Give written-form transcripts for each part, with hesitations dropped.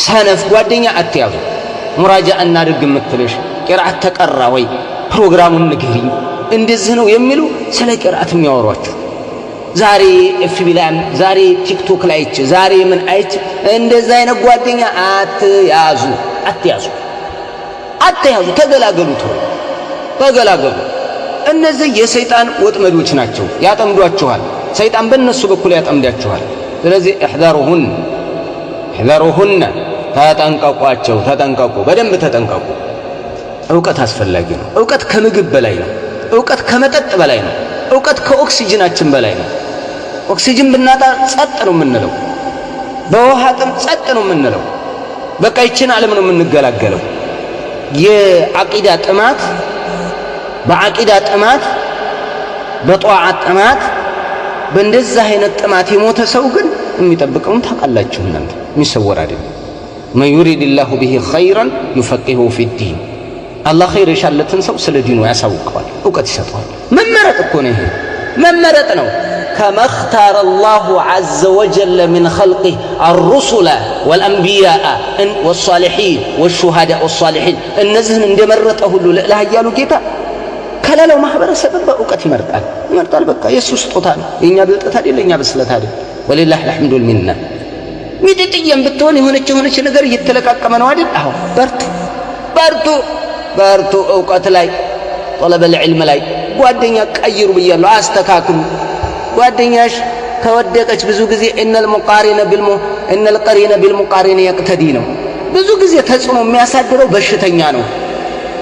ሰነፍ ጓደኛ አትያዙ። ሙራጃ እናድርግ የምትልሽ ቂራአት ተቀራ ወይ ፕሮግራሙን ንገሪኝ እንደዚህ ነው የሚሉ ስለ ቂራአት የሚያወሯችሁ ዛሬ ኤፍቢ ላይ ዛሬ ቲክቶክ ላይ ዛሬ ምን አይች እንደዛ አይነት ጓደኛ አትያዙ። ተገላገሉ። ተገላገሉ። እነዚህ የሰይጣን ወጥመዶች ናቸው። ያጠምዷችኋል። ሰይጣን በእነሱ በኩል ያጠምዳችኋል። ስለዚህ احذروهن ተጠንቀቋቸው። ተጠንቀቁ፣ በደንብ ተጠንቀቁ። ዕውቀት አስፈላጊ ነው። ዕውቀት ከምግብ በላይ ነው። ዕውቀት ከመጠጥ በላይ ነው። ዕውቀት ከኦክሲጅናችን በላይ ነው። ኦክሲጅን ብናጣ ጸጥ ነው የምንለው። በውሃ ጥም ጸጥ ነው የምንለው። በቃ ይችን ዓለም ነው የምንገላገለው። የዓቂዳ ጥማት በዓቂዳ ጥማት በጧዓት ጥማት በእንደዛ አይነት ጥማት የሞተ ሰው ግን የሚጠብቀውን ታውቃላችሁ እናንተ። የሚሰወር አይደለም። መን ዩሪድላሁ ቢሂ ኸይረን ዩፈቂሁ ፊዲን። አላህ ኸይር የሻለትን ሰው ስለ ዲኑ ያሳውቀዋል፣ ዕውቀት ይሰጠዋል። መመረጥ እኮ ነው። ይሄ መመረጥ ነው። كما اختار الله عز وجل من خلقه الرسل والأنبياء والصالحين والشهداء والصالحين እነዚህን እንደመረጠ ሁሉ ለላህ ያሉ ጌታ ከላለው ማህበረሰብ በዕውቀት ይመርጣል። በቃ የሱ ስጦታ ነው። የኛ ብልጠት አይደል፣ የኛ ብስለት አይደል። ወሊላህ الحمد والمنه። ሚጥጥየም ብትሆን የሆነች ነገር እየተለቃቀመ ነው አይደል? አዎ በርቱ። ዕውቀት ላይ طلب العلم ላይ ጓደኛ ቀይሩ ብያለሁ። አስተካክሉ። ጓደኛሽ ከወደቀች ብዙ ጊዜ እነል ቀሪነ ቢልሙቃሪን የቅተዲ ነው። ብዙ ጊዜ ተጽዕኖ የሚያሳድረው በሽተኛ ነው።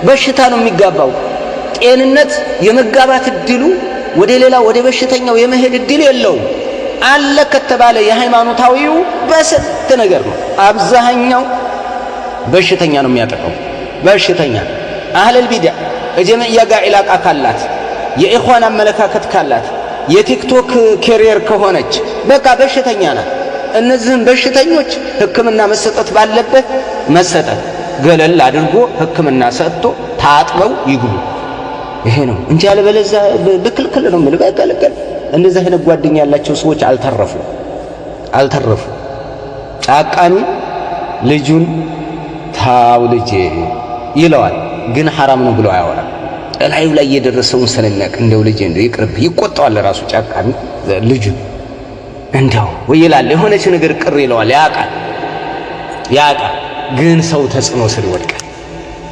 በሽታ ነው የሚጋባው። ጤንነት የመጋባት እድሉ ወደ ሌላ ወደ በሽተኛው የመሄድ እድል የለውም። አለ ከተባለ የሃይማኖታዊው በስንት ነገር ነው። አብዛኛው በሽተኛ ነው የሚያጠቃው። በሽተኛ አህለል ቢድዓ ከጀመዕያ ጋር ኢላቃ ካላት፣ የኢኽዋን አመለካከት ካላት፣ የቲክቶክ ኬሪየር ከሆነች በቃ በሽተኛ ናት። እነዚህን በሽተኞች ሕክምና መሰጠት ባለበት መሰጠት፣ ገለል አድርጎ ሕክምና ሰጥቶ ታጥበው ይግቡ። ይሄ ነው እንጂ አለበለዚያ በክልክል ነው ምን በከለከል። እንደዚህ አይነት ጓደኛ ያላቸው ሰዎች አልተረፉ። ጫቃሚ ልጁን ታው ልጄ ይለዋል፣ ግን ሐራም ነው ብሎ አያወራም። እላዩ ላይ የደረሰውን ስለሚያውቅ እንደው ልጄ እንደው ይቅርብ ይቆጣዋል። ራሱ ጫቃሚ ልጁ እንደው ወይ ይላል፣ የሆነች ነገር ቅር ይለዋል። ያውቃል፣ ግን ሰው ተጽዕኖ ስር ይወድቃል።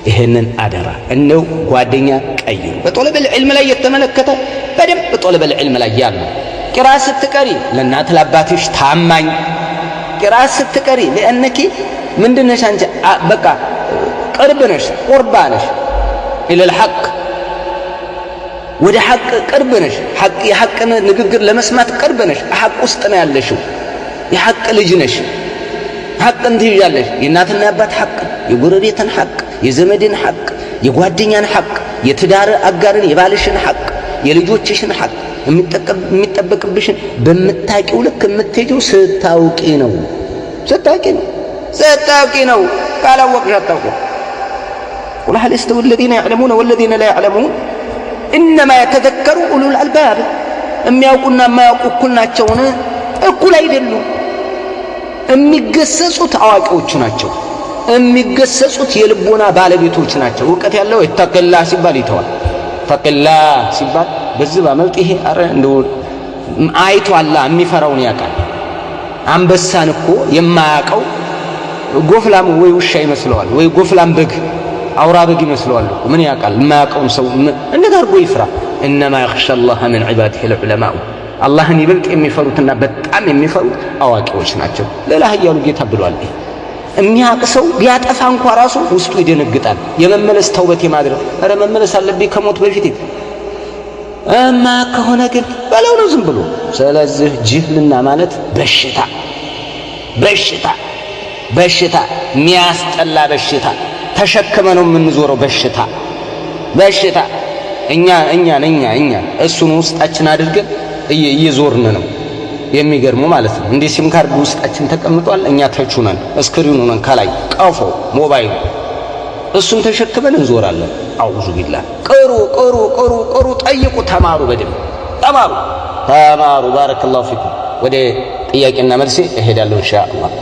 ይሄንን አደራ እንደው ጓደኛ ቀይሩ። በጦለበል ዒልም ላይ የተመለከተ በደንብ በጦለበል ዒልም ላይ ያሉ ቂራአት ስትቀሪ ለእናት ለአባትሽ ታማኝ ቂራአት ስትቀሪ ለእነኪ ምንድነሽ አንቺ በቃ ቅርብ ነሽ፣ ቁርባ ነሽ ኢለል ሐቅ ወደ ሐቅ ቅርብ ነሽ። የሐቅን ንግግር ለመስማት ቅርብ ነሽ። ሐቅ ውስጥ ነው ያለሽው። የሐቅ ልጅ ነሽ። ሐቅን ትይዣለሽ። የእናትና የአባት ሐቅ፣ የጎረቤትን ሐቅ፣ የዘመድን ሐቅ፣ የጓደኛን ሐቅ፣ የትዳር አጋርን የባልሽን ሐቅ፣ የልጆችሽን ሐቅ የሚጠበቅብሽን በምታውቂው ልክ የምትሄጂው ስታውቂ ነው። ካላወቅሽ አታውቂም። ቁል ሀል የስተዊ አለዚነ ያዕለሙነ ወለዚነ ላ ያዕለሙን ኢነማ የተዘከሩ ኡሉል አልባብ። የሚያውቁና የማያውቁ እኩል ናቸውን? እኩል አይደሉም። የሚገሰጹት አዋቂዎቹ ናቸው። የሚገሰጹት የልቦና ባለቤቶች ናቸው። ዕውቀት ያለው ኢተቂላህ ሲባል ይተዋል። ኢተቂላህ ሲባል በዚህ ባመልጥ ይሄ አረ እንደው አይቶ አላህ የሚፈራውን ያውቃል። አንበሳን እኮ የማያውቀው ጎፍላም ወይ ውሻ ይመስለዋል፣ ወይ ጎፍላም በግ አውራ በግ ይመስለዋል። ምን ያውቃል? የማያውቀውን ሰው እንዴት አድርጎ ይፍራ? ኢነማ የኽሻ አላህ ሚን ዒባዲሂ ልዑለማኡ። አላህን ይበልጥ የሚፈሩትና በጣም የሚፈሩት አዋቂዎች ናቸው። ሌላ ኃያሉ ጌታ ብሏል። የሚያውቅ ሰው ቢያጠፋ እንኳ ራሱ ውስጡ ይደነግጣል። የመመለስ ተውበት የማድረግ ኧረ መመለስ አለብኝ ከሞት በፊት ከሆነ ግን በለው ነው ዝም ብሎ። ስለዚህ ጅህልና ማለት በሽታ የሚያስጠላ በሽታ ተሸክመ ነው የምንዞረው። በሽታ እኛ እሱን ውስጣችን አድርገን እየዞርን ነው። የሚገርመው ማለት ነው። እንደ ሲም ካርድ ውስጣችን ተቀምጧል። እኛ ተቹነን ስክሪኑ ነን ከላይ ቀፎ ሞባይሉ እሱን ተሸክመን እንዞራለን። አውዙ ቢላህ። ቅሩ፣ ጠይቁ፣ ተማሩ፣ በደንብ ተማሩ። ባረከላሁ ፊኩም። ወደ ጥያቄና መልሴ እሄዳለሁ ኢንሻአላህ።